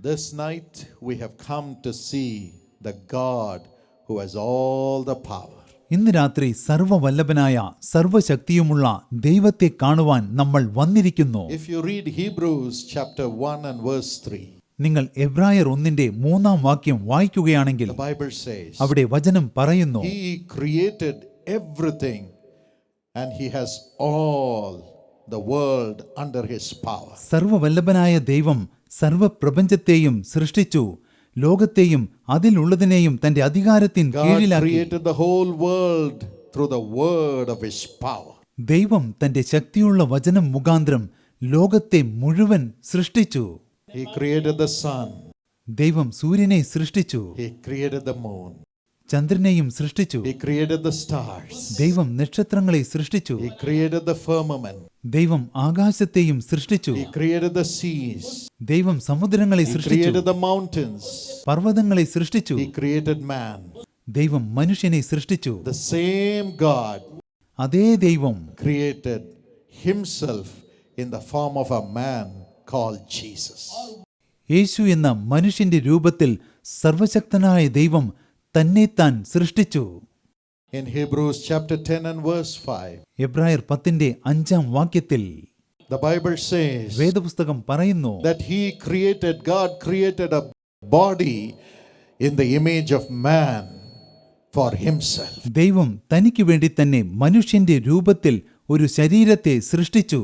This night we have come to see the God who has all the power. ഇന്ന് രാത്രി സർവ്വവല്ലഭനായ സർവശക്തിയുമുള്ള ദൈവത്തെ കാണുവാൻ നമ്മൾ വന്നിരിക്കുന്നു. If you read Hebrews chapter 1 and verse 3, നിങ്ങൾ എബ്രായർ 1-ന്റെ 3-ാം വാക്യം വായിക്കുകയാണെങ്കിൽ the Bible says, അവിടെ വചനം പറയുന്നു, He created everything and He has all the world under His power. സർവ്വവല്ലഭനായ ദൈവം സർവ്വപ്രപഞ്ചത്തെയും സൃഷ്ടിച്ചു, ലോകത്തെയും അതിലുള്ളതിനെയും തന്റെ അധികാരത്തിൻ God കീഴിലാക്കി. created the whole world through the word of His power. ദൈവം തന്റെ ശക്തിയുള്ള വചനം മുഖാന്തരം ലോകത്തെ മുഴുവൻ സൃഷ്ടിച്ചു. He created the sun. ദൈവം സൂര്യനെ സൃഷ്ടിച്ചു, He created the moon. ചന്ദ്രനെയും സൃഷ്ടിച്ചു. He created the stars. ദൈവം നക്ഷത്രങ്ങളെ സൃഷ്ടിച്ചു. He created the firmament. ദൈവം ആകാശത്തെയും സൃഷ്ടിച്ചു. He created the seas. ദൈവം സമുദ്രങ്ങളെ He സൃഷ്ടിച്ചു. created the mountains. പർവ്വതങ്ങളെ സൃഷ്ടിച്ചു. He created man. ദൈവം മനുഷ്യനെ സൃഷ്ടിച്ചു. The same God അതേ ദൈവം created Himself in the form of a man called Jesus. യേശു എന്ന മനുഷ്യന്റെ രൂപത്തിൽ സർവശക്തനായ ദൈവം തന്നെത്താൻ സൃഷ്ടിച്ചു. In Hebrews chapter 10 and verse 5, എബ്രായർ 10-ന്റെ 5-ാം വാക്യത്തിൽ the Bible says വേദപുസ്തകം പറയുന്നു, that God created a body in the image of man for Himself. ദൈവം തനിക്ക് വേണ്ടി തന്നെ മനുഷ്യന്റെ രൂപത്തിൽ ഒരു ശരീരത്തെ സൃഷ്ടിച്ചു.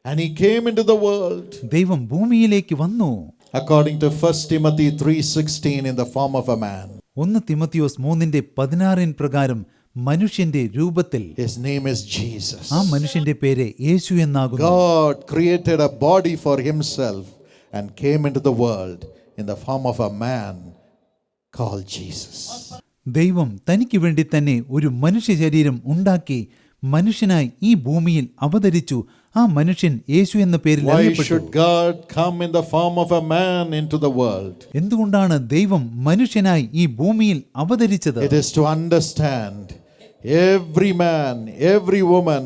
And He came into the world, ദൈവം ഭൂമിയിലേക്ക് വന്നു. according to 1 Timothy 3:16, in the form of a man. 1 Timotheos 3:16 പ്രകാരം മനുഷ്യന്റെ രൂപത്തിൽ. His name is Jesus. ആ മനുഷ്യന്റെ പേര് യേശു എന്നാകുന്നു. God created a body for Himself and came into the world in the form of a man called Jesus. ദൈവം തനിക്ക് വേണ്ടി തന്നെ ഒരു മനുഷ്യ ശരീരം ഉണ്ടാക്കി മനുഷ്യനായി ഈ ഭൂമിയിൽ അവതരിച്ചു. ആ മനുഷ്യൻ യേശു എന്ന പേരിൽ Why അറിയപ്പെട്ടു. should God come in the form of a man into the world? എന്തുകൊണ്ടാണ് ദൈവം മനുഷ്യനായി ഈ ഭൂമിയിൽ അവതരിച്ചത്? It is to understand every man, every woman,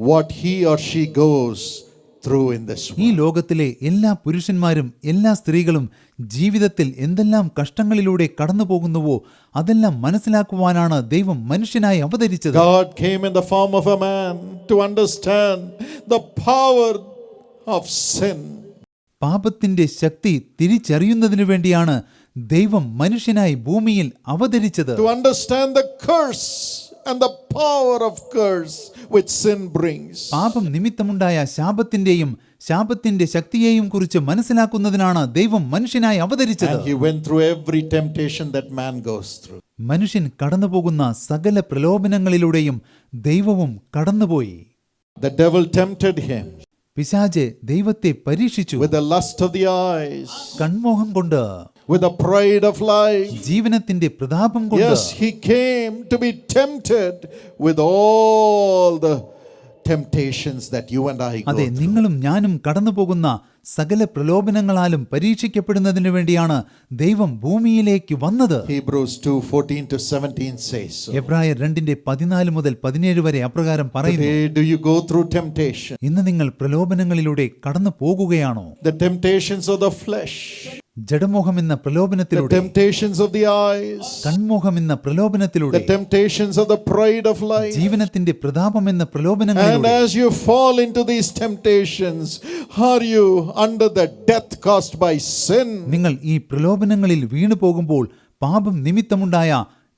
what he or she goes through in this ഈ world. ലോകത്തിലെ എല്ലാ പുരുഷന്മാരും എല്ലാ സ്ത്രീകളും ജീവിതത്തിൽ എന്തെല്ലാം കഷ്ടങ്ങളിലൂടെ കടന്നു പോകുന്നുവോ അതെല്ലാം മനസ്സിലാക്കുവാനാണ് ദൈവം മനുഷ്യനായി അവതരിച്ചത്. God came in the form of a man to understand the power of sin. പാപത്തിന്റെ ശക്തി തിരിച്ചറിയുന്നതിനു വേണ്ടിയാണ് ദൈവം മനുഷ്യനായി ഭൂമിയിൽ അവതരിച്ചത്. To understand the curse and the power of curse which sin brings. പാപം നിമിത്തമുണ്ടായ ശാപത്തിന്റെയും ശാപത്തിന്റെ ശക്തിയെയും കുറിച്ച് മനസ്സിലാക്കുന്നതിനാണ് ദൈവം മനുഷ്യനായി അവതരിച്ചത്. And He went through every temptation that man goes through. മനുഷ്യൻ കടന്നുപോകുന്ന സകല പ്രലോഭനങ്ങളിലൂടെയും ദൈവവും കടന്നുപോയി. The devil tempted Him പിശാച് ദൈവത്തെ പരീക്ഷിച്ചു. with the lust of the eyes, കൺമോഹം കൊണ്ട്, with the pride of life. ജീവനത്തിന്റെ പ്രതാപം കൊണ്ട്. Yes, He came to be tempted with all the temptations that you and I go അതെ, through. നിങ്ങളും ഞാനും കടന്നുപോകുന്ന സകല പ്രലോഭനങ്ങളാലും പരീക്ഷിക്കപ്പെടുന്നതിന് വേണ്ടിയാണ് ദൈവം ഭൂമിയിലേക്ക് വന്നത്. Hebrews 2:14-17 says so. എബ്രായർ 2:14 മുതൽ 17 വരെ അപ്രകാരം പറയുന്നു. Today do you go through temptation? ഇന്ന് നിങ്ങൾ പ്രലോഭനങ്ങളിലൂടെ കടന്നു പോകുകയാണോ? The temptations of the flesh, ജഡമോഹം എന്ന the പ്രലോഭനത്തിലൂടെ, temptations of the eyes, കൺമോഹം എന്ന പ്രലോഭനത്തിലൂടെ, the temptations of the pride of life. ജീവനത്തിന്റെ പ്രതാപം എന്ന And പ്രലോഭനങ്ങളിലൂടെ. as you fall into these temptations, are you under the death caused by sin? നിങ്ങൾ ഈ പ്രലോഭനങ്ങളിൽ വീണു പോകുമ്പോൾ പാപം നിമിത്തമുണ്ടായ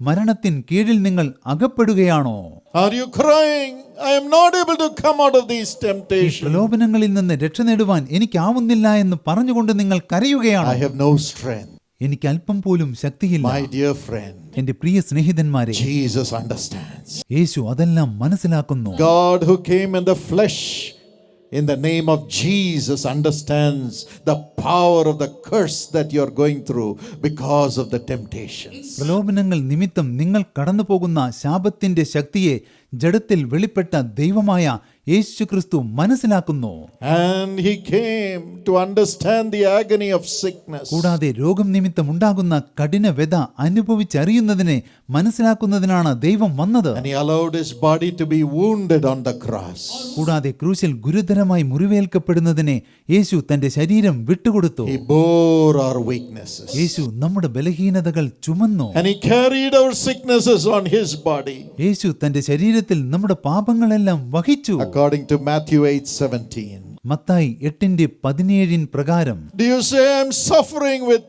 മരണത്തിൻ കീഴിൽ നിങ്ങൾ അകപ്പെടുകയാണോ? Are you crying, I am not able to come out of these ഈ temptations? പ്രലോഭനങ്ങളിൽ നിന്ന് രക്ഷ നേടുവാൻ എനിക്കാവുന്നില്ല എന്ന് പറഞ്ഞുകൊണ്ട് നിങ്ങൾ കരയുകയാണോ? I have no strength. എനിക്ക് അല്പം പോലും ശക്തിയില്ല. My dear friend, എന്റെ പ്രിയ സ്നേഹിതന്മാരെ, Jesus understands. യേശു അതെല്ലാം മനസ്സിലാക്കുന്നു. God who came in the flesh in the name of Jesus understands the power of the curse that you are going through because of the temptations. പ്രലോഭനങ്ങൾ നിമിത്തം നിങ്ങൾ കടന്നു പോകുന്ന ശാപത്തിന്റെ ശക്തിയെ ജഡത്തിൽ വെളിപ്പെട്ട ദൈവമായ യേശു ക്രിസ്തു മനസ്സിലാക്കുന്നു. And he came to understand the agony of sickness. കൂടാതെ രോഗം നിമിത്തം ഉണ്ടാകുന്ന കഠിന വ്യത അനുഭവിച്ചറിയുന്നതിനെ മനസ്സിലാക്കുന്നതിനാണ് ദൈവം വന്നത്. And he allowed his body to be wounded on the cross. കൂടാതെ ക്രൂശിൽ ഗുരുതരമായി മുറിവേൽക്കപ്പെടുന്നതിനെ യേശു തന്റെ ശരീരം വിട്ടുകൊടുത്തു. He bore our weaknesses. യേശു നമ്മുടെ ബലഹീനതകൾ ചുമന്നു. And he carried our sicknesses on his body. യേശു തന്റെ ശരീരത്തിൽ നമ്മുടെ പാപങ്ങളെല്ലാം വഹിച്ചു. According to Matthew 8:17. മത്തായി 8:17 പ്രകാരം, Do you say I'm suffering with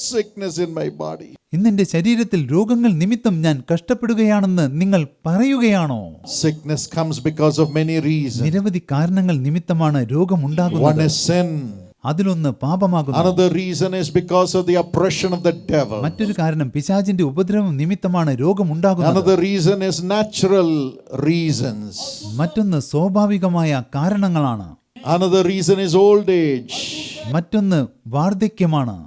sickness in my body? ഇന്നെന്റെ ശരീരത്തിൽ രോഗങ്ങൾ നിമിത്തം ഞാൻ കഷ്ടപ്പെടുകയാണെന്ന് നിങ്ങൾ പറയുകയാണോ? Sickness comes because of many reasons. നിരവധി കാരണങ്ങൾ നിമിത്തമാണ് One രോഗമുണ്ടാകുന്നത്. is sin. അതിലൊന്ന് പാപമാകുന്നു. Another reason is because of the oppression of the devil. മറ്റൊരു കാരണം പിശാചിന്റെ ഉപദ്രവം നിമിത്തമാണ് രോഗമുണ്ടാകുന്നത്. Another reason is natural reasons. മറ്റൊന്ന് സ്വാഭാവികമായ കാരണങ്ങളാണ്. Another reason is old age. മറ്റൊന്ന് വാർദ്ധക്യമാണ്.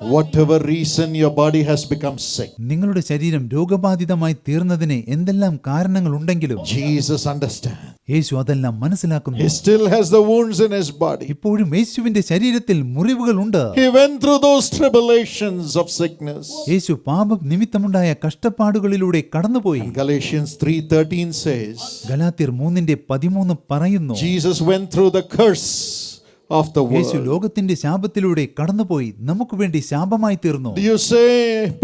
Whatever reason your body has become sick, നിങ്ങളുടെ ശരീരം രോഗബാധിതമായി തീർന്നതിന് എന്തെല്ലാം കാരണങ്ങൾ ഉണ്ടെങ്കിലും Jesus understands. യേശു അതെല്ലാം മനസ്സിലാക്കുന്നു. He still has the wounds in his body. ഇപ്പോഴും യേശുവിന്റെ ശരീരത്തിൽ മുറിവുകളുണ്ട്. He went through those tribulations of sickness. യേശു പാപം നിമിത്തമുണ്ടായ കഷ്ടപ്പാടുകളിലൂടെ കടന്നുപോയി. Galatians 3:13 says, ഗലാത്യർ 3:13 പറയുന്നു, Jesus went through the curse of the Yeshu world. ലോകത്തിന്റെ ശാപത്തിലൂടെ കടന്നുപോയി നമുക്ക് വേണ്ടി ശാപമായി തീർന്നു. Do you say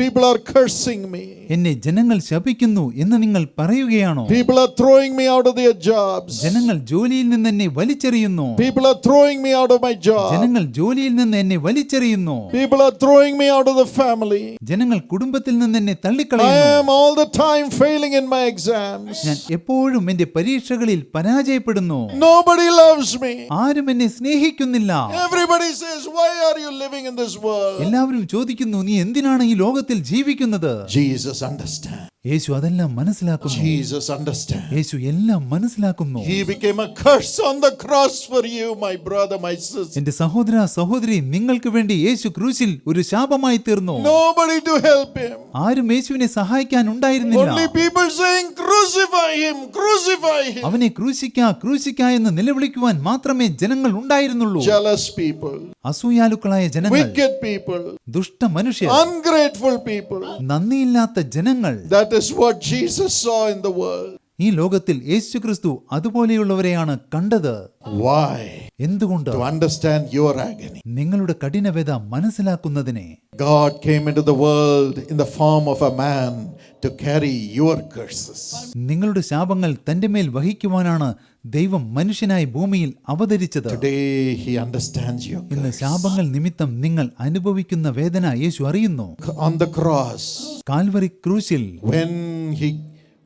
people are cursing me? എന്നെ ജനങ്ങൾ ശപിക്കുന്നു എന്ന് നിങ്ങൾ പറയുകയാണോ? People are throwing me out of their jobs. ജനങ്ങൾ ജോലിയിൽ നിന്ന് എന്നെ വലിച്ചെറിയുന്നു. People are throwing me out of my job. ജനങ്ങൾ ജോലിയിൽ നിന്ന് എന്നെ വലിച്ചെറിയുന്നു. People are throwing me out of the family. ജനങ്ങൾ കുടുംബത്തിൽ നിന്ന് എന്നെ I തള്ളിക്കളയുന്നു. am all the time failing in my exams. ഞാൻ എപ്പോഴും എന്റെ പരീക്ഷകളിൽ പരാജയപ്പെടുന്നു. Nobody loves me. ആരും എന്നെ സ്നേഹിക്കുന്നില്ല. Everybody says, why are you living in this world? എല്ലാവരും ചോദിക്കുന്നു, നീ എന്തിനാണ് ഈ ലോകത്തിൽ ജീവിക്കുന്നത്? Jesus understands. യേശു അതെല്ലാം മനസ്സിലാക്കുന്നു. Jesus understands. യേശു എല്ലാം മനസ്സിലാക്കുന്നു. He became a curse on the cross for you, my brother, my sister. എന്റെ സഹോദര സഹോദരി, നിങ്ങൾക്ക് വേണ്ടി യേശു ക്രൂശിൽ ഒരു ശാപമായി തീർന്നു. Nobody to help him. ആരും യേശുവിനെ സഹായിക്കാൻ ഉണ്ടായിരുന്നില്ല. Only people saying, crucify him, crucify him. അവനെ ക്രൂശിക്ക എന്ന് നിലവിളിക്കുവാൻ മാത്രമേ ജനങ്ങൾ ഉണ്ടായിരുന്നുള്ളൂ. Jealous people, അസൂയാലുക്കളായ ജനങ്ങൾ, wicked people, ദുഷ്ട മനുഷ്യർ, ungrateful people. നന്ദിയില്ലാത്ത ജനങ്ങൾ. That is what Jesus saw in the world. ഈ ലോകത്തിൽ യേശുക്രിസ്തു അതുപോലെയുള്ളവരെയാണ് കണ്ടത്. Why? എന്തുകൊണ്ട്? To understand your agony. നിങ്ങളുടെ കഠിനവേദ മനസ്സിലാക്കുന്നതിനെ. God came into the world in the form of a man to carry your curses. നിങ്ങളുടെ ശാപങ്ങൾ തന്റെ മേൽ വഹിക്കുവാനാണ് ദൈവം മനുഷ്യനായി ഭൂമിയിൽ അവതരിച്ചത്. Today he understands your ഇന്ന് curse. ശാപങ്ങൾ നിമിത്തം നിങ്ങൾ അനുഭവിക്കുന്ന വേദന യേശു അറിയുന്നു. On the cross, കാൽവരി ക്രൂശിൽ when he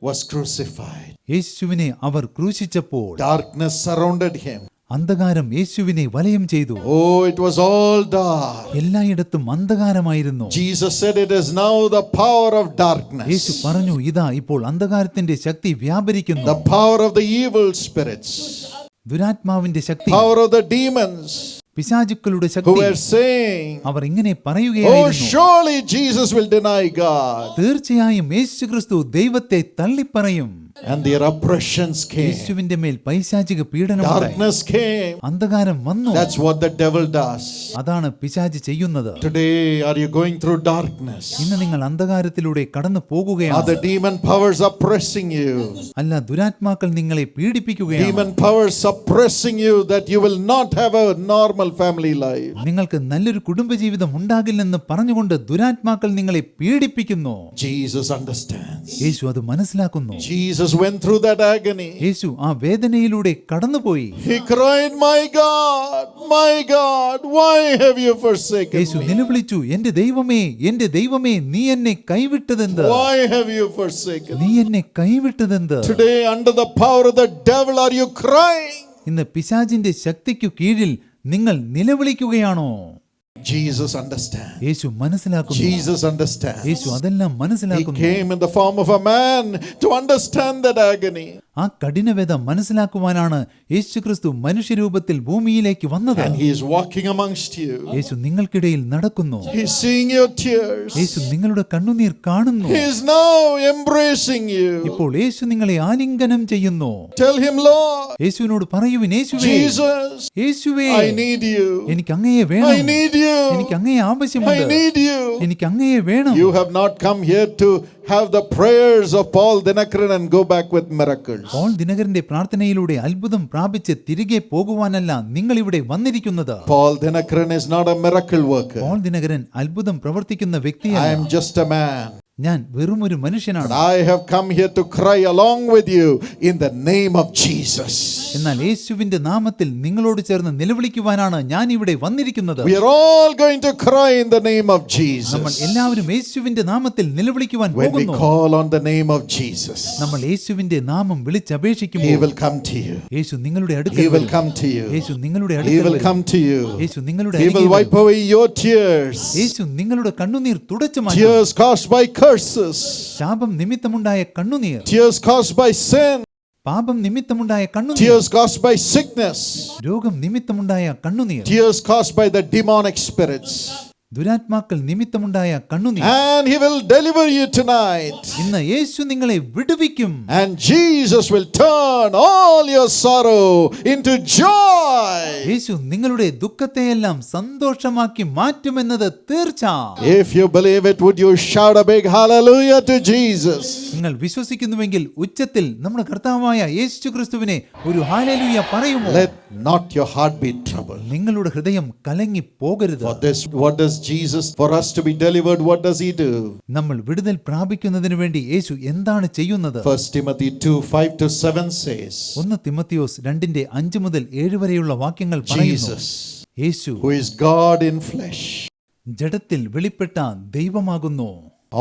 was crucified, യേശുവിനെ അവർ ക്രൂശിച്ചപ്പോൾ darkness surrounded him. അന്ധകാരം യേശുവിനെ വലയം ചെയ്തു. Oh, it was all dark. എല്ലായിടത്തും അന്ധകാരമായിരുന്നു. Jesus said, it is now the power of darkness, യേശു പറഞ്ഞു, ഇതാ ഇപ്പോൾ അന്ധകാരത്തിന്റെ ശക്തി വ്യാപരിക്കുന്നു. the power of the evil spirits, ദുരാത്മാവിന്റെ Shakti, power of the demons, പിശാചുക്കളുടെ who Shakti. were saying, അവർ ഇങ്ങനെ oh, പറയുകയായിരുന്നു, surely Jesus will deny God. തീർച്ചയായും യേശുക്രിസ്തു ദൈവത്തെ തള്ളിപ്പറയും. And their oppressions came. യേശുവിന്റെ മേൽ പൈശാചിക പീഡനമുണ്ടായി. Darkness came. അന്ധകാരം വന്നു. That's what the devil does. അതാണ് പിശാച് ചെയ്യുന്നത്. Today, are you going through darkness? ഇന്ന് നിങ്ങൾ അന്ധകാരത്തിലൂടെ കടന്നു Are പോകുകയാണ്. the demon powers oppressing you? അല്ല, ദുരാത്മാക്കൾ നിങ്ങളെ പീഡിപ്പിക്കുകയാണ്. Demon powers suppressing you that you will not have a normal family life. നിങ്ങൾക്ക് നല്ലൊരു കുടുംബജീവിതം ഉണ്ടാകില്ലെന്ന് പറഞ്ഞുകൊണ്ട് ദുരാത്മാക്കൾ നിങ്ങളെ പീഡിപ്പിക്കുന്നു. Jesus understands. യേശു അത് മനസ്സിലാക്കുന്നു. Jesus went through that agony. യേശു ആ വേദനയിലൂടെ കടന്നുപോയി. He cried, my God, why have you forsaken Yeshu me? നിലവിളിച്ചു, എന്റെ ദൈവമേ, നീ എന്നെ കൈവിട്ടതെന്ത്? Why have you forsaken me? നീ എന്നെ കൈവിട്ടതെന്ത്? Today, under the power of the devil, are you crying? ഇന്ന് പിശാചിന്റെ ശക്തിക്കു കീഴിൽ നിങ്ങൾ നിലവിളിക്കുകയാണോ? Jesus understands. യേശു മനസ്സിലാക്കുന്നു. Jesus understands. യേശു അതെല്ലാം He മനസ്സിലാക്കുന്നു. came in the form of a man to understand that agony. ആ കഠിനവേദ മനസ്സിലാക്കുവാനാണ് യേശുക്രിസ്തു മനുഷ്യരൂപത്തിൽ ഭൂമിയിലേക്ക് വന്നത്. And he is walking amongst you. യേശു നിങ്ങൾക്കിടയിൽ നടക്കുന്നു. He is seeing your tears. യേശു നിങ്ങളുടെ കണ്ണുനീർ കാണുന്നു. He is now embracing you. ഇപ്പോൾ യേശു നിങ്ങളെ ആലിംഗനം ചെയ്യുന്നു. Tell him, Lord, യേശുവിനോട് പറയുവിൻ, യേശുവേ, Jesus, യേശുവേ, I need you. എനിക്ക് അങ്ങയെ I വേണം. need you. എനിക്ക് അങ്ങയെ I ആവശ്യമുണ്ട്. need you. എനിക്ക് അങ്ങയെ വേണം. You have not come here to have the prayers of Paul Dinakaran and go back with miracles. Paul ദിനകരന്റെ പ്രാർത്ഥനയിലൂടെ അത്ഭുതം പ്രാപിച്ച് തിരികെ പോകുവാനല്ല നിങ്ങൾ ഇവിടെ വന്നിരിക്കുന്നത്. Paul Dinakaran is not a miracle worker. Paul Dinakaran അത്ഭുതം പ്രവർത്തിക്കുന്ന I വ്യക്തിയല്ല. am just a man. ഞാൻ വെറുമൊരു മനുഷ്യനാണ്. But I have come here to cry along with you in the name of Jesus. എന്നാൽ യേശുവിന്റെ നാമത്തിൽ നിങ്ങളോട് ചേർന്ന് നിലവിളിക്കുവാനാണ് ഞാൻ ഇവിടെ വന്നിരിക്കുന്നത്. We are all going to cry in the name of നമ്മൾ Jesus. എല്ലാവരും യേശുവിന്റെ നാമത്തിൽ നിലവിളിക്കുവാൻ When we പോകുന്നു. call on the name of Jesus, നമ്മൾ യേശുവിന്റെ നാമം He വിളിച്ചപേക്ഷിക്കുമ്പോൾ will come to you. യേശു നിങ്ങളുടെ He അടുക്കൽ will വരും. come to you. യേശു നിങ്ങളുടെ He അടുക്കൽ will വരും. come to you. യേശു നിങ്ങളുടെ He will അരികിൽ wipe വരും. away your tears. യേശു നിങ്ങളുടെ കണ്ണുനീർ തുടച്ചു മാറ്റും. Tears caused by curses. ശാപം നിമിത്തമുണ്ടായ കണ്ണുനീർ, Tears caused by sin. പാപം നിമിത്തമുണ്ടായ കണ്ണുനീർ, Tears caused by sickness. രോഗം നിമിത്തമുണ്ടായ കണ്ണുനീർ, Tears caused by the demonic spirits. ദുരാത്മാക്കൾ നിമിത്തമുണ്ടായ കണ്ണുനീർ. And He will deliver you tonight. ഇന്ന് യേശു നിങ്ങളെ വിടുവിക്കും. And Jesus will turn all your sorrow into joy. യേശു നിങ്ങളുടെ ദുഃഖത്തെയെല്ലാം സന്തോഷമാക്കി മാറ്റുമെന്നത് തീർച്ച. If you believe it, would you shout a big hallelujah to Jesus? നിങ്ങൾ വിശ്വസിക്കുന്നുവെങ്കിൽ ഉച്ചത്തിൽ നമ്മുടെ കർത്താവായ യേശുക്രിസ്തുവിനെ ഒരു ഹല്ലേലൂയ പറയുമോ? Let not your heart be troubled. നിങ്ങളുടെ ഹൃദയം കലങ്ങി പോകരുത്. For this, what does Jesus, for us to be delivered, what does He do? നമ്മൾ വിടുതൽ പ്രാപിക്കുന്നതിന് വേണ്ടി യേശു എന്താണ് ചെയ്യുന്നത്? 1 Timothy 2:5-7 says, 1 തിമോത്തിയോസ് 2:5 മുതൽ 7 വരെയുള്ള വാക്യങ്ങൾ പറയുന്നു, Jesus, Yeshu who is God in flesh, ജഡത്തിൽ വെളിപ്പെട്ട ദൈവമാകുന്നു,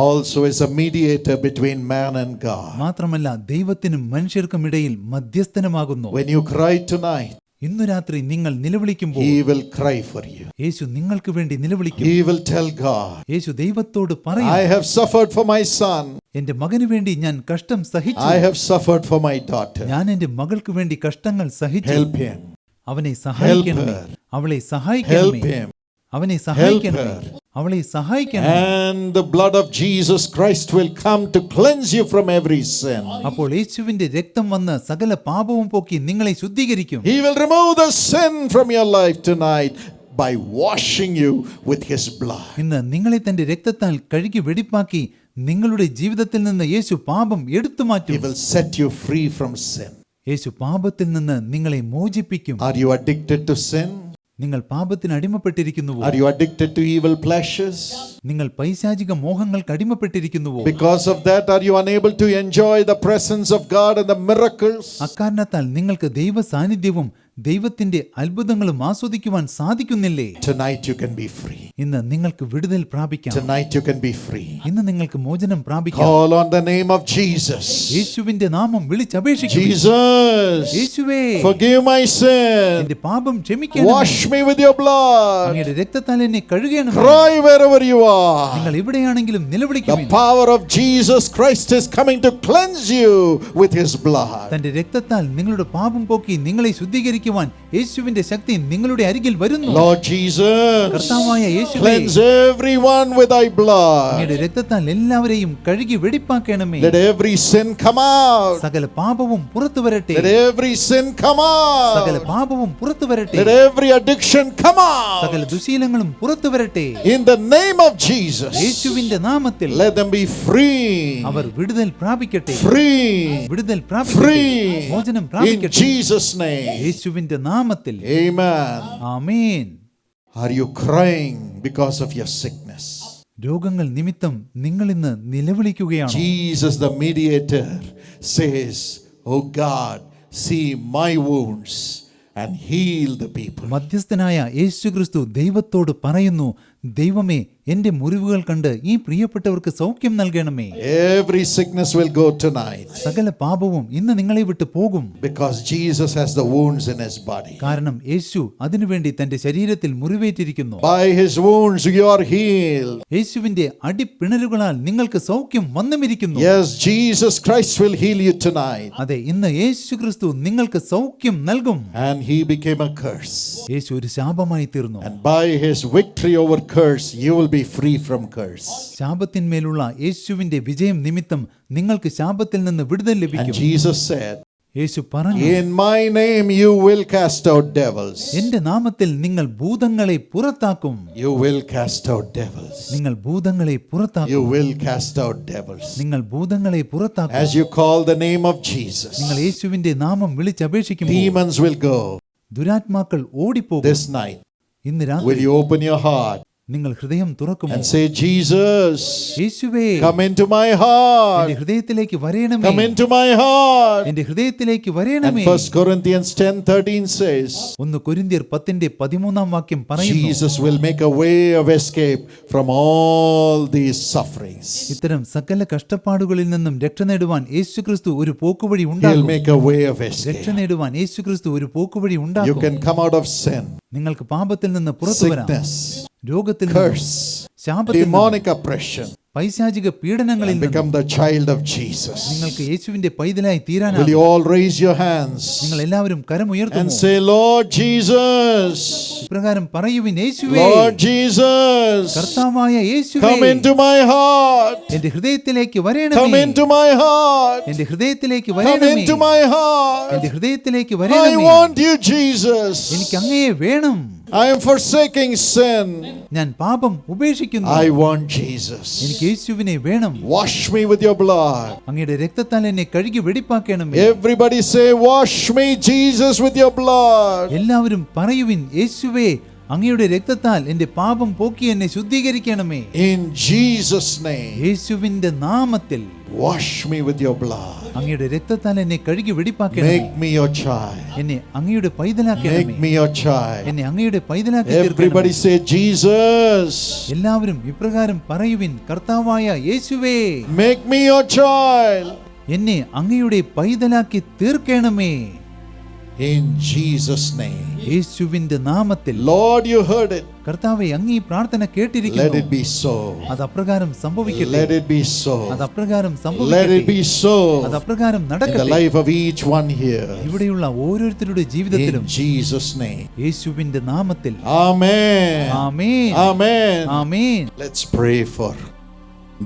also is a mediator between man and God. മാത്രമല്ല ദൈവത്തിനും മനുഷ്യർക്കും ഇടയിൽ മധ്യസ്ഥനുമാകുന്നു. When you cry tonight, ഇന്നു രാത്രി നിങ്ങൾ നിലവിളിക്കുമ്പോൾ He will cry for you. യേശു നിങ്ങൾക്ക് വേണ്ടി നിലവിളിക്കും. He will tell God, യേശു ദൈവത്തോട് പറയും, I have suffered for my son. എന്റെ മകന് വേണ്ടി ഞാൻ കഷ്ടം സഹിച്ചു. I have suffered for my daughter. ഞാൻ എന്റെ മകൾക്ക് വേണ്ടി കഷ്ടങ്ങൾ സഹിച്ചു. Help him. അവനെ സഹായിക്കണമേ, അവളെ Help സഹായിക്കണമേ, him. അവനെ സഹായിക്കണമേ, അവളെ സഹായിക്കണമേ. And the blood of Jesus Christ will come to cleanse you from every sin. അപ്പോൾ യേശുവിന്റെ രക്തം വന്ന് സകല പാപവും പോക്കി നിങ്ങളെ ശുദ്ധീകരിക്കും. He will remove the sin from your life tonight by washing you with His blood. ഇന്ന് നിങ്ങളെ തന്റെ രക്തത്താൽ കഴുകി വെടിപ്പാക്കി നിങ്ങളുടെ ജീവിതത്തിൽ നിന്ന് യേശു പാപം എടുത്തു He മാറ്റും. will set you free from sin. യേശു പാപത്തിൽ നിന്ന് നിങ്ങളെ മോചിപ്പിക്കും. Are you addicted to sin? നിങ്ങൾ പാപത്തിന് അടിമപ്പെട്ടിരിക്കുന്നുവോ? Are you addicted to evil pleasures? നിങ്ങൾ പൈശാചിക മോഹങ്ങൾക്ക് അടിമപ്പെട്ടിരിക്കുന്നുവോ? Because of that, are you unable to enjoy the presence of God and the miracles? അക്കാരണത്താൽ നിങ്ങൾക്ക് ദൈവ സാന്നിധ്യവും ദൈവത്തിന്റെ അത്ഭുതങ്ങളും ആസ്വദിക്കുവാൻ സാധിക്കുന്നില്ലേ? Tonight you can be free. ഇന്ന് നിങ്ങൾക്ക് വിടുതൽ പ്രാപിക്കാം. Tonight you can be free. ഇന്ന് നിങ്ങൾക്ക് മോചനം പ്രാപിക്കാം. Call on the name of Jesus. യേശുവിന്റെ നാമം വിളിച്ചപേക്ഷിക്കുക. Jesus, യേശുവേ, forgive my sin. എന്റെ പാപം ക്ഷമിക്കണമേ. Wash me with your blood. അങ്ങയുടെ രക്തത്താൽ എന്നെ കഴുകണമേ. Cry wherever you are. നിങ്ങൾ എവിടെയാണെങ്കിലും The നിലവിളിക്കുവിൻ. power of Jesus Christ is coming to cleanse you with His blood. തന്റെ രക്തത്താൽ നിങ്ങളുടെ പാപം പോക്കി നിങ്ങളെ ശുദ്ധീകരിക്കുവാൻ യേശുവിന്റെ ശക്തി നിങ്ങളുടെ അരികിൽ വരുന്നു. Lord Jesus, കർത്താവായ യേശുവേ, cleanse everyone with thy blood. അങ്ങയുടെ രക്തത്താൽ എല്ലാവരെയും കഴുകി വെടിപ്പാക്കണമേ. Let every sin come out. സകല പാപവും പുറത്തു വരട്ടെ. Let every sin come സകല out. പാപവും പുറത്തു വരട്ടെ. Let every addiction come out. സകല ദുശീലങ്ങളും പുറത്തു വരട്ടെ. In the name of Jesus, യേശുവിന്റെ നാമത്തിൽ let them be free. അവർ വിടുതൽ പ്രാപിക്കട്ടെ. Free. വിടുതൽ പ്രാപിക്കട്ടെ. Free. മോചനം In പ്രാപിക്കട്ടെ. Jesus' name. യേശുവിന്റെ നാമത്തിൽ. Amen. Amen. Are you crying because of your sickness? രോഗങ്ങൾ നിമിത്തം നിങ്ങൾ ഇന്ന് നിലവിളിക്കുകയാണ്. Jesus, the mediator, says, Oh God, see my wounds and heal the people. മധ്യസ്ഥനായ യേശുക്രിസ്തു ദൈവത്തോട് പറയുന്നു, ദൈവമേ എന്റെ മുറിവുകൾ കണ്ട് ഈ പ്രിയപ്പെട്ടവർക്ക് സൗഖ്യം നൽകണമേ. Every sickness will go tonight. സകല പാപവും ഇന്ന് നിങ്ങളെ വിട്ടു പോകും. Because Jesus has the wounds in his body. കാരണം യേശു അതിനുവേണ്ടി തന്റെ ശരീരത്തിൽ മുറിവേറ്റിരിക്കുന്നു. By his wounds you are healed. യേശുവിന്റെ അടിപ്പിണരുകളാൽ നിങ്ങൾക്ക് സൗഖ്യം വന്നുമിരിക്കുന്നു. Yes, Jesus Christ will heal you tonight. അതെ, ഇന്ന് യേശു ക്രിസ്തു നിങ്ങൾക്ക് സൗഖ്യം നൽകും. And he became a curse. യേശു ഒരു ശാപമായി തീർന്നു. And by his victory over curse, you will be free from curse. ശാപത്തിന്മേലുള്ള യേശുവിന്റെ വിജയം നിമിത്തം നിങ്ങൾക്ക് ശാപത്തിൽ നിന്ന് വിടുതൽ And ലഭിക്കും. Jesus said, യേശു പറഞ്ഞു, in my name you will cast out devils. എന്റെ നാമത്തിൽ നിങ്ങൾ ഭൂതങ്ങളെ പുറത്താക്കും. You will cast out devils. നിങ്ങൾ ഭൂതങ്ങളെ പുറത്താക്കും. You will cast out devils. നിങ്ങൾ ഭൂതങ്ങളെ പുറത്താക്കും. As you call the name of Jesus, നിങ്ങൾ യേശുവിന്റെ നാമം വിളിച്ചപേക്ഷിക്കുമ്പോൾ demons will go. ദുരാത്മാക്കൾ ഓടിപ്പോകും. This night, ഇന്ന് രാത്രി will you open your heart നിങ്ങൾ ഹൃദയം തുറക്കുമോ? and say, Jesus, യേശുവേ, come into my heart. എന്റെ ഹൃദയത്തിലേക്ക് വരേണമേ. Come into my heart. എന്റെ ഹൃദയത്തിലേക്ക് And വരേണമേ. 1 Corinthians 10:13 says, 1 കൊരിന്ത്യർ 10:13 പറയുന്നു, Jesus will make a way of escape from all these sufferings. ഇത്തരം സകല കഷ്ടപ്പാടുകളിൽ നിന്നും രക്ഷ നേടുവാൻ യേശുക്രിസ്തു ഒരു പോക്കുവഴി He'll ഉണ്ടാകും. make a way of രക്ഷ escape. നേടുവാൻ യേശുക്രിസ്തു ഒരു പോക്കുവഴി You ഉണ്ടാകും. can come out of sin, നിങ്ങൾക്ക് പാപത്തിൽ നിന്ന് പുറത്തു വരാം. sickness, രോഗത്തിൽ നിന്ന്, curse, ശാപത്തിൽ നിന്ന്, demonic oppression, പൈശാചിക പീഡനങ്ങളിൽ and നിന്ന് become the child of Jesus. നിങ്ങൾക്ക് യേശുവിന്റെ പൈതലായി Will തീരാനാകും. you all raise your hands നിങ്ങൾ എല്ലാവരും and കരമുയർത്തുമോ? say, Lord Jesus, ഇപ്രകാരം പറയുവിൻ, യേശുവേ, Lord Jesus, കർത്താവായ യേശുവേ, come into my heart. എന്റെ ഹൃദയത്തിലേക്ക് Come വരേണമേ. into my heart. എന്റെ ഹൃദയത്തിലേക്ക് Come വരേണമേ. into my heart. എന്റെ ഹൃദയത്തിലേക്ക് I വരേണമേ. want you, Jesus. എനിക്ക് അങ്ങയെ വേണം. I am forsaking sin. ഞാൻ പാപം ഉപേക്ഷിക്കുന്നു. I want Jesus. എനിക്ക് യേശുവിനെ വേണം. Wash me with your blood. അങ്ങയുടെ രക്തത്താൽ എന്നെ കഴുകി വെടിപ്പാക്കണമേ. Everybody say, wash me, Jesus, with your blood. എല്ലാവരും പറയുവിൻ, യേശുവേ, അങ്ങയുടെ രക്തത്താൽ എന്റെ പാപം പോക്കി എന്നെ ശുദ്ധീകരിക്കണമേ. In Jesus' name, യേശുവിന്റെ നാമത്തിൽ wash me with your blood. അങ്ങയുടെ രക്തത്താൽ എന്നെ കഴുകി വെടിപ്പാക്കണമേ. Make me your child. എന്നെ അങ്ങയുടെ പൈതലാക്കണമേ. Make me your child. എന്നെ അങ്ങയുടെ പൈതലാക്കി Everybody തീർക്കണമേ. say, Jesus, എല്ലാവരും ഇപ്രകാരം പറയുവിൻ, കർത്താവായ യേശുവേ, make me your child. എന്നെ അങ്ങയുടെ പൈതലാക്കി തീർക്കണമേ. In Jesus' name. യേശുവിന്റെ നാമത്തിൽ. Lord, you heard it. കർത്താവേ, അങ്ങ് ഈ പ്രാർത്ഥന Let കേട്ടിരിക്കുന്നു. it be so. അത് അപ്രകാരം സംഭവിക്കട്ടെ. Let it be so. അത് അപ്രകാരം Let it സംഭവിക്കട്ടെ. be so അത് അപ്രകാരം in the നടക്കട്ടെ. life of each one here. ഇവിടെയുള്ള ഓരോരുത്തരുടെ ജീവിതത്തിലും In Jesus' name. യേശുവിന്റെ നാമത്തിൽ. Amen. Amen. Amen. Amen. Let's pray for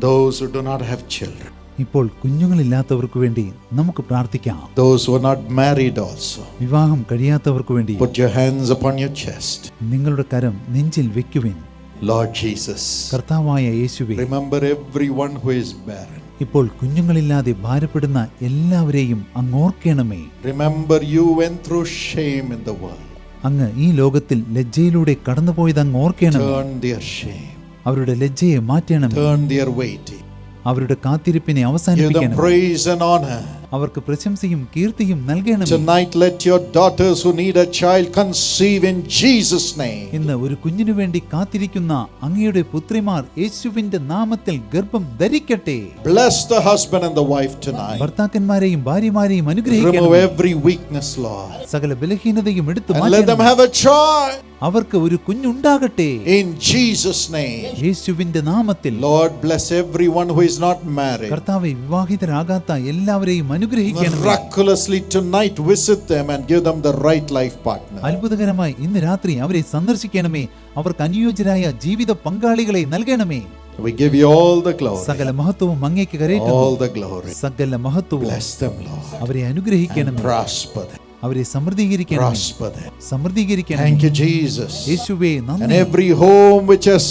those who do not have children. ഇപ്പോൾ കുഞ്ഞുങ്ങളില്ലാത്തവർക്ക് വേണ്ടി നമുക്ക് പ്രാർത്ഥിക്കാം. Those who are not married also. വിവാഹം കഴിയാത്തവർക്ക് വേണ്ടി Put your hands upon your chest. നിങ്ങളുടെ കരം നെഞ്ചിൽ വെക്കുവിൻ. Lord Jesus, കർത്താവായ യേശുവേ, remember everyone who is barren. ഇപ്പോൾ കുഞ്ഞുങ്ങളില്ലാതെ ഭാരപ്പെടുന്ന എല്ലാവരെയും അങ്ങ് ഓർക്കണമേ. Remember you went through shame in the world. അങ്ങ് ഈ ലോകത്തിൽ ലജ്ജയിലൂടെ കടന്നുപോയത് അങ്ങ് ഓർക്കണമേ. Turn their shame. അവരുടെ ലജ്ജയെ മാറ്റണമേ. Turn their waiting. അവരുടെ കാത്തിരിപ്പിനെ Give them അവസാനിപ്പിക്കണം. praise and honor. അവർക്ക് പ്രശംസയും കീർത്തിയും നൽകണമേ. Tonight let your daughters who need a child conceive in Jesus' name. ഇന്ന് ഒരു കുഞ്ഞിനു വേണ്ടി കാത്തിരിക്കുന്ന അങ്ങയുടെ പുത്രിമാർ യേശുവിന്റെ നാമത്തിൽ ഗർഭം ധരിക്കട്ടെ. Bless the husband and the wife tonight. ഭർത്താക്കന്മാരെയും ഭാര്യമാരെയും Remove അനുഗ്രഹിക്കണം. every weakness, Lord. സകല ബലഹീനതയും എടുത്തു And let them മാറ്റണം. have a child അവർക്ക് ഒരു കുഞ്ഞുണ്ടാകട്ടെ. in Jesus' name. യേശുവിന്റെ നാമത്തിൽ. Lord, bless everyone who is not married. കർത്താവേ, വിവാഹിതരാകാത്ത എല്ലാവരെയും അനുഗ്രഹിക്കണം. Miraculously tonight visit them and give them the right life partner. അത്ഭുതകരമായി ഇന്ന് രാത്രി അവരെ സന്ദർശിക്കണമേ. അവർക്ക് അനുയോജ്യരായ ജീവിത പങ്കാളികളെ നൽകണമേ. We give you all the glory. സകല മഹത്വവും അങ്ങേക്ക് കരയറ്റുന്നു. All the glory. സകല മഹത്വവും. Bless them, Lord. അവരെ And അനുഗ്രഹിക്കണമേ. prosper them. അവരെ സമൃദ്ധീകരിക്കണമേ. Prosper them. സമൃദ്ധീകരിക്കണമേ. Thank you, Jesus. യേശുവേ, And നന്ദി. every home which has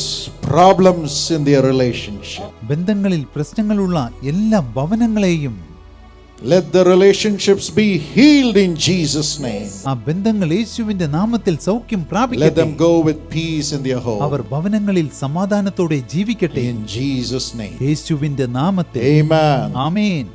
problems in their relationship, ബന്ധങ്ങളിൽ പ്രശ്നങ്ങളുള്ള എല്ലാ ഭവനങ്ങളെയും let the relationships be healed in Jesus' name. ആ ബന്ധങ്ങൾ യേശുവിന്റെ നാമത്തിൽ സൗഖ്യം Let പ്രാപിക്കട്ടെ. them go with peace in their home. അവർ ഭവനങ്ങളിൽ സമാധാനത്തോടെ ജീവിക്കട്ടെ. In Jesus' name. യേശുവിന്റെ നാമത്തിൽ. Amen. ആമേൻ.